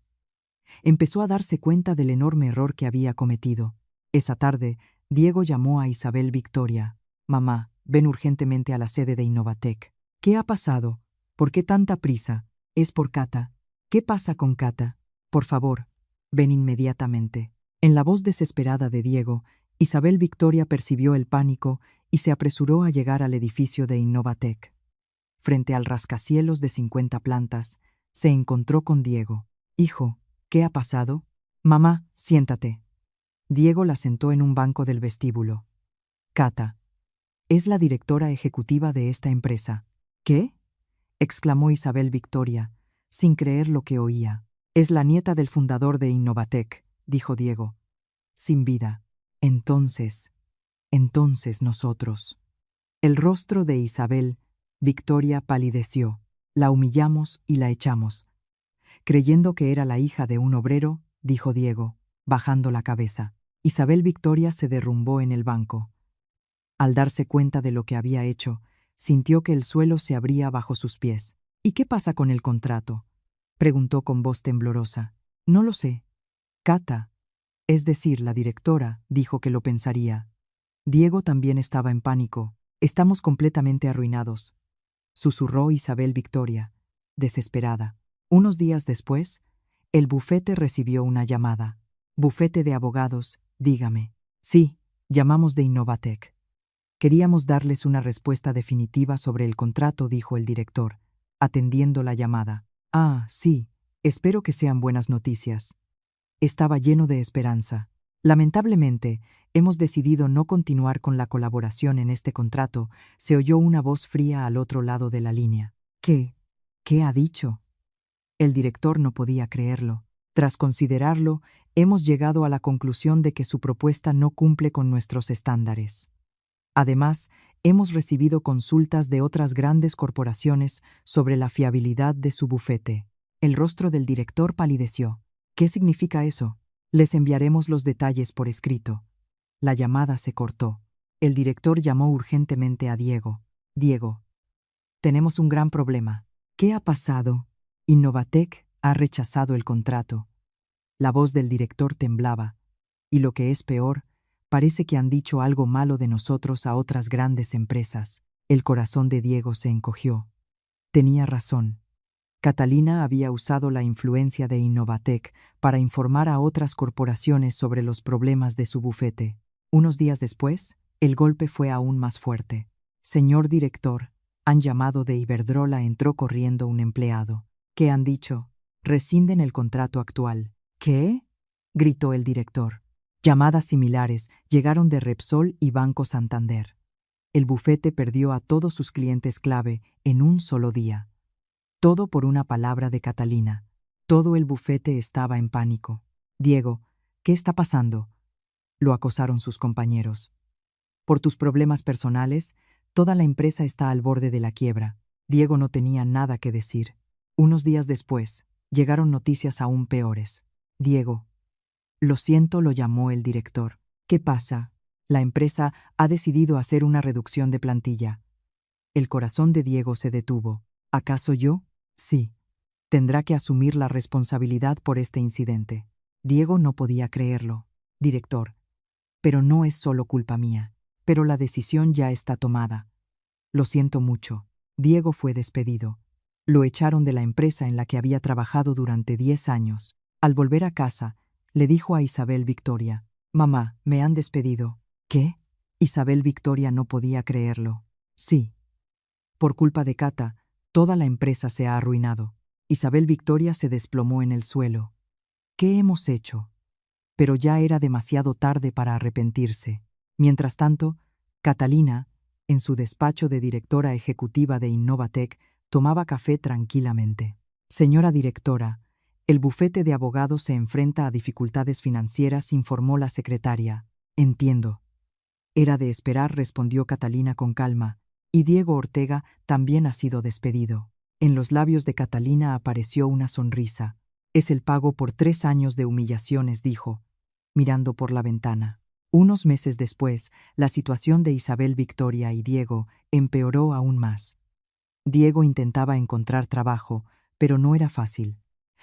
Empezó a darse cuenta del enorme error que había cometido. Esa tarde, Diego llamó a Isabel Victoria. Mamá, ven urgentemente a la sede de Innovatec. ¿Qué ha pasado? ¿Por qué tanta prisa? Es por Cata. ¿Qué pasa con Cata? Por favor, ven inmediatamente. En la voz desesperada de Diego, Isabel Victoria percibió el pánico y se apresuró a llegar al edificio de Innovatec. Frente al rascacielos de 50 plantas, se encontró con Diego. Hijo, ¿qué ha pasado? Mamá, siéntate. Diego la sentó en un banco del vestíbulo. Cata, es la directora ejecutiva de esta empresa. ¿Qué?, exclamó Isabel Victoria, sin creer lo que oía. Es la nieta del fundador de Innovatec, dijo Diego. Sin vida. Entonces nosotros. El rostro de Isabel Victoria palideció. La humillamos y la echamos. Creyendo que era la hija de un obrero, dijo Diego. bajando la cabeza. Isabel Victoria se derrumbó en el banco. Al darse cuenta de lo que había hecho, sintió que el suelo se abría bajo sus pies. ¿Y qué pasa con el contrato?, preguntó con voz temblorosa. No lo sé. Cata, es decir, la directora, dijo que lo pensaría. Diego también estaba en pánico. Estamos completamente arruinados, susurró Isabel Victoria, desesperada. Unos días después, el bufete recibió una llamada. Bufete de abogados, dígame. Sí, llamamos de Innovatec. Queríamos darles una respuesta definitiva sobre el contrato, dijo el director, atendiendo la llamada. Ah, sí, espero que sean buenas noticias. Estaba lleno de esperanza. Lamentablemente, hemos decidido no continuar con la colaboración en este contrato, se oyó una voz fría al otro lado de la línea. ¿Qué? ¿Qué ha dicho? El director no podía creerlo. Tras considerarlo, hemos llegado a la conclusión de que su propuesta no cumple con nuestros estándares. Además, hemos recibido consultas de otras grandes corporaciones sobre la fiabilidad de su bufete. El rostro del director palideció. ¿Qué significa eso? Les enviaremos los detalles por escrito. La llamada se cortó. El director llamó urgentemente a Diego. Diego, tenemos un gran problema. ¿Qué ha pasado? Innovatec ha rechazado el contrato. La voz del director temblaba. Y lo que es peor, parece que han dicho algo malo de nosotros a otras grandes empresas. El corazón de Diego se encogió. Tenía razón. Catalina había usado la influencia de Innovatec para informar a otras corporaciones sobre los problemas de su bufete. Unos días después, el golpe fue aún más fuerte. Señor director, han llamado de Iberdrola, entró corriendo un empleado. ¿Qué han dicho? Rescinden el contrato actual. ¿Qué? Gritó el director. Llamadas similares llegaron de Repsol y Banco Santander. El bufete perdió a todos sus clientes clave en un solo día. Todo por una palabra de Catalina. Todo el bufete estaba en pánico. Diego, ¿qué está pasando?, lo acosaron sus compañeros. Por tus problemas personales, toda la empresa está al borde de la quiebra. Diego no tenía nada que decir. Unos días después, llegaron noticias aún peores. Diego, lo siento, lo llamó el director. ¿Qué pasa? La empresa ha decidido hacer una reducción de plantilla. El corazón de Diego se detuvo. ¿Acaso yo? Sí. Tendrá que asumir la responsabilidad por este incidente. Diego no podía creerlo. Director, pero no es solo culpa mía. Pero la decisión ya está tomada. Lo siento mucho. Diego fue despedido. Lo echaron de la empresa en la que había trabajado durante 10 años. Al volver a casa, le dijo a Isabel Victoria: «Mamá, me han despedido». ¿Qué? Isabel Victoria no podía creerlo. Sí. Por culpa de Cata, toda la empresa se ha arruinado. Isabel Victoria se desplomó en el suelo. ¿Qué hemos hecho? Pero ya era demasiado tarde para arrepentirse. Mientras tanto, Catalina, en su despacho de directora ejecutiva de Innovatec, tomaba café tranquilamente. Señora directora, el bufete de abogados se enfrenta a dificultades financieras, informó la secretaria. Entiendo. Era de esperar, respondió Catalina con calma, y Diego Ortega también ha sido despedido. En los labios de Catalina apareció una sonrisa. Es el pago por 3 años de humillaciones, dijo, mirando por la ventana. Unos meses después, la situación de Isabel Victoria y Diego empeoró aún más. Diego intentaba encontrar trabajo, pero no era fácil.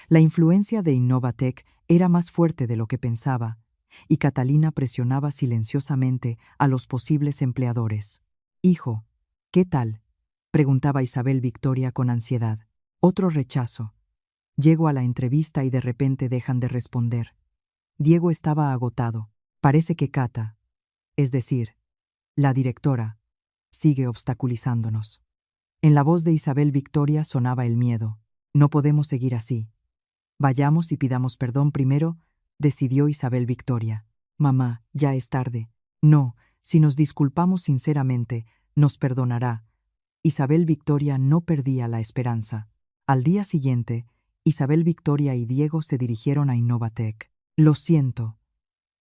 La influencia de Innovatec era más fuerte de lo que pensaba, y Catalina presionaba silenciosamente a los posibles empleadores. «Hijo, ¿qué tal?», preguntaba Isabel Victoria con ansiedad. Otro rechazo. Llego a la entrevista y de repente dejan de responder. Diego estaba agotado. Parece que Cata, es decir, la directora, sigue obstaculizándonos. En la voz de Isabel Victoria sonaba el miedo. No podemos seguir así. Vayamos y pidamos perdón primero, decidió Isabel Victoria. Mamá, ya es tarde. No, si nos disculpamos sinceramente, nos perdonará. Isabel Victoria no perdía la esperanza. Al día siguiente, Isabel Victoria y Diego se dirigieron a Innovatec. Lo siento.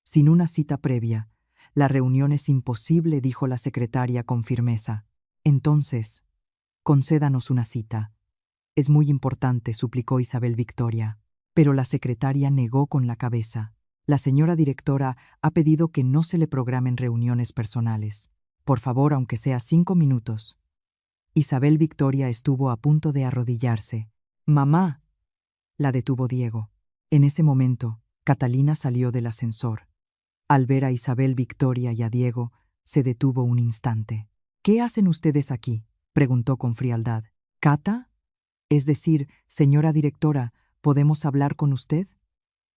Sin una cita previa, la reunión es imposible, dijo la secretaria con firmeza. Entonces, concédanos una cita. Es muy importante, suplicó Isabel Victoria. Pero la secretaria negó con la cabeza. La señora directora ha pedido que no se le programen reuniones personales. Por favor, aunque sea 5 minutos. Isabel Victoria estuvo a punto de arrodillarse. «Mamá», la detuvo Diego. En ese momento, Catalina salió del ascensor. Al ver a Isabel Victoria y a Diego, se detuvo un instante. «¿Qué hacen ustedes aquí?», preguntó con frialdad. «¿Cata? Es decir, señora directora, ¿podemos hablar con usted?»,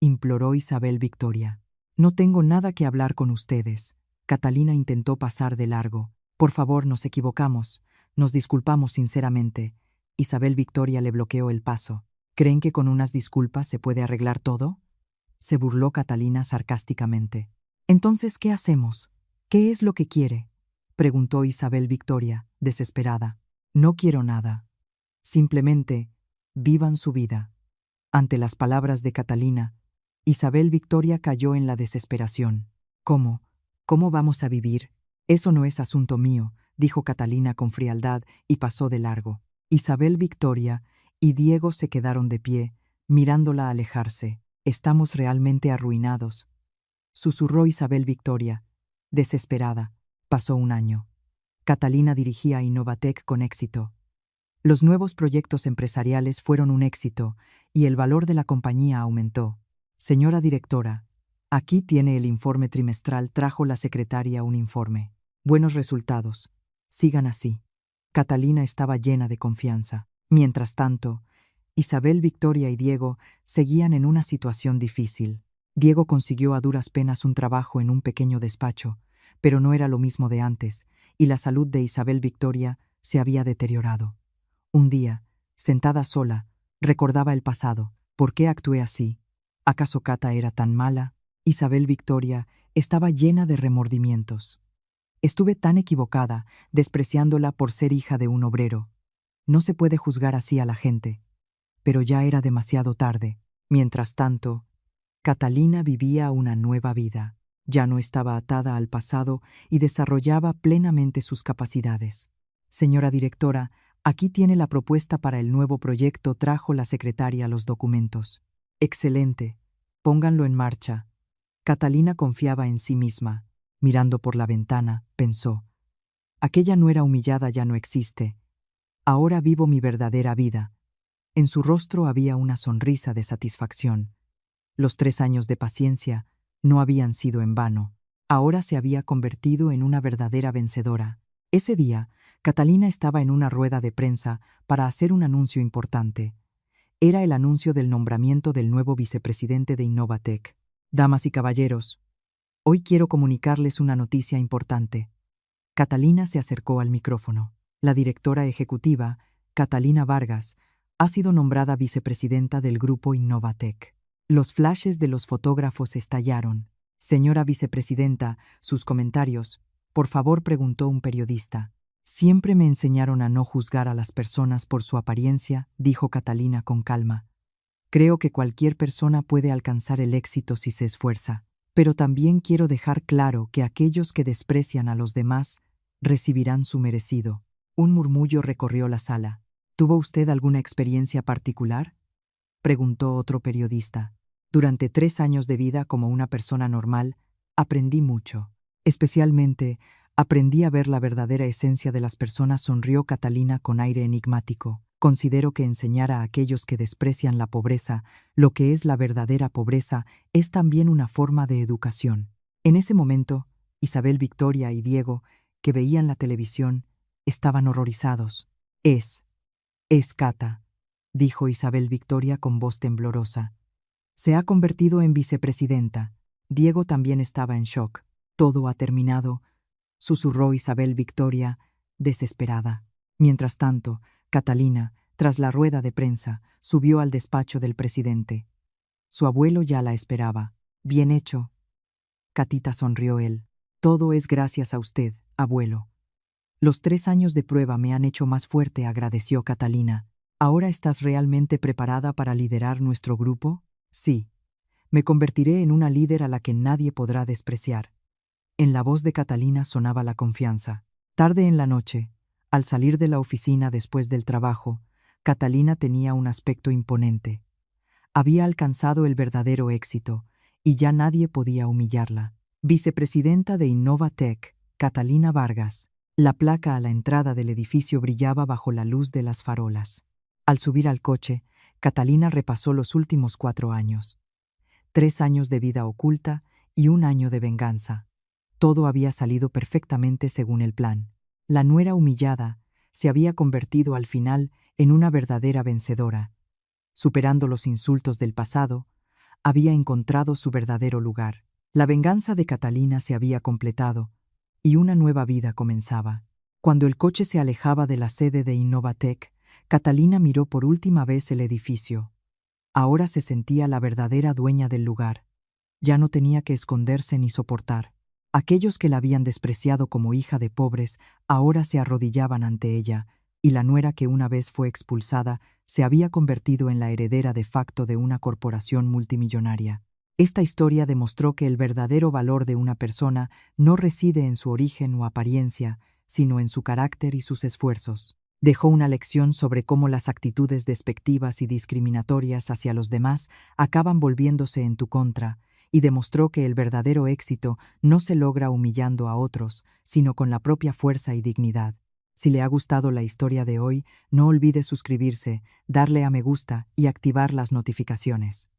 imploró Isabel Victoria. «No tengo nada que hablar con ustedes». Catalina intentó pasar de largo. «Por favor, nos equivocamos. Nos disculpamos sinceramente». Isabel Victoria le bloqueó el paso. «¿Creen que con unas disculpas se puede arreglar todo?», se burló Catalina sarcásticamente. «Entonces, ¿qué hacemos? ¿Qué es lo que quiere?», preguntó Isabel Victoria, desesperada. «No quiero nada. Simplemente, vivan su vida». Ante las palabras de Catalina, Isabel Victoria cayó en la desesperación. «¿Cómo? ¿Cómo vamos a vivir? Eso no es asunto mío», dijo Catalina con frialdad y pasó de largo. Isabel Victoria y Diego se quedaron de pie, mirándola alejarse. «Estamos realmente arruinados», susurró Isabel Victoria, desesperada. Pasó un año. Catalina dirigía Innovatec con éxito. Los nuevos proyectos empresariales fueron un éxito y el valor de la compañía aumentó. «Señora directora, aquí tiene el informe trimestral», trajo la secretaria un informe. «Buenos resultados. Sigan así». Catalina estaba llena de confianza. Mientras tanto, Isabel Victoria y Diego seguían en una situación difícil. Diego consiguió a duras penas un trabajo en un pequeño despacho, pero no era lo mismo de antes, y la salud de Isabel Victoria se había deteriorado. Un día, sentada sola, recordaba el pasado. ¿Por qué actué así? ¿Acaso Cata era tan mala? Isabel Victoria estaba llena de remordimientos. Estuve tan equivocada, despreciándola por ser hija de un obrero. No se puede juzgar así a la gente. Pero ya era demasiado tarde. Mientras tanto, Catalina vivía una nueva vida. Ya no estaba atada al pasado y desarrollaba plenamente sus capacidades. «Señora directora, aquí tiene la propuesta para el nuevo proyecto», trajo la secretaria los documentos. «Excelente. Pónganlo en marcha». Catalina confiaba en sí misma. Mirando por la ventana, pensó: «Aquella nuera humillada ya no existe. Ahora vivo mi verdadera vida». En su rostro había una sonrisa de satisfacción. Los 3 años de paciencia no habían sido en vano. Ahora se había convertido en una verdadera vencedora. Ese día, Catalina estaba en una rueda de prensa para hacer un anuncio importante. Era el anuncio del nombramiento del nuevo vicepresidente de Innovatec. «Damas y caballeros, hoy quiero comunicarles una noticia importante». Catalina se acercó al micrófono. «La directora ejecutiva, Catalina Vargas, ha sido nombrada vicepresidenta del grupo Innovatec». Los flashes de los fotógrafos estallaron. «Señora vicepresidenta, sus comentarios», por favor, preguntó un periodista. «Siempre me enseñaron a no juzgar a las personas por su apariencia», dijo Catalina con calma. «Creo que cualquier persona puede alcanzar el éxito si se esfuerza. Pero también quiero dejar claro que aquellos que desprecian a los demás recibirán su merecido». Un murmullo recorrió la sala. «¿Tuvo usted alguna experiencia particular?», preguntó otro periodista. «Durante 3 años de vida como una persona normal, aprendí mucho. Especialmente, aprendí a ver la verdadera esencia de las personas», sonrió Catalina con aire enigmático. «Considero que enseñar a aquellos que desprecian la pobreza lo que es la verdadera pobreza es también una forma de educación». En ese momento, Isabel Victoria y Diego, que veían la televisión, estaban horrorizados. «Es Cata», dijo Isabel Victoria con voz temblorosa. «Se ha convertido en vicepresidenta». Diego también estaba en shock. «Todo ha terminado», susurró Isabel Victoria, desesperada. Mientras tanto, Catalina, tras la rueda de prensa, subió al despacho del presidente. Su abuelo ya la esperaba. «Bien hecho». Catita, sonrió él. «Todo es gracias a usted, abuelo». «Los 3 años de prueba me han hecho más fuerte», agradeció Catalina. «¿Ahora estás realmente preparada para liderar nuestro grupo?». «Sí. Me convertiré en una líder a la que nadie podrá despreciar». En la voz de Catalina sonaba la confianza. Tarde en la noche, al salir de la oficina después del trabajo, Catalina tenía un aspecto imponente. Había alcanzado el verdadero éxito y ya nadie podía humillarla. Vicepresidenta de Innovatec, Catalina Vargas. La placa a la entrada del edificio brillaba bajo la luz de las farolas. Al subir al coche, Catalina repasó los últimos 4 años. 3 años de vida oculta y 1 año de venganza. Todo había salido perfectamente según el plan. La nuera humillada se había convertido al final en una verdadera vencedora. Superando los insultos del pasado, había encontrado su verdadero lugar. La venganza de Catalina se había completado y una nueva vida comenzaba. Cuando el coche se alejaba de la sede de Innovatec, Catalina miró por última vez el edificio. Ahora se sentía la verdadera dueña del lugar. Ya no tenía que esconderse ni soportar. Aquellos que la habían despreciado como hija de pobres ahora se arrodillaban ante ella, y la nuera que una vez fue expulsada se había convertido en la heredera de facto de una corporación multimillonaria. Esta historia demostró que el verdadero valor de una persona no reside en su origen o apariencia, sino en su carácter y sus esfuerzos. Dejó una lección sobre cómo las actitudes despectivas y discriminatorias hacia los demás acaban volviéndose en tu contra, y demostró que el verdadero éxito no se logra humillando a otros, sino con la propia fuerza y dignidad. Si le ha gustado la historia de hoy, no olvide suscribirse, darle a me gusta y activar las notificaciones.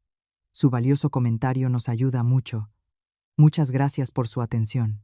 Su valioso comentario nos ayuda mucho. Muchas gracias por su atención.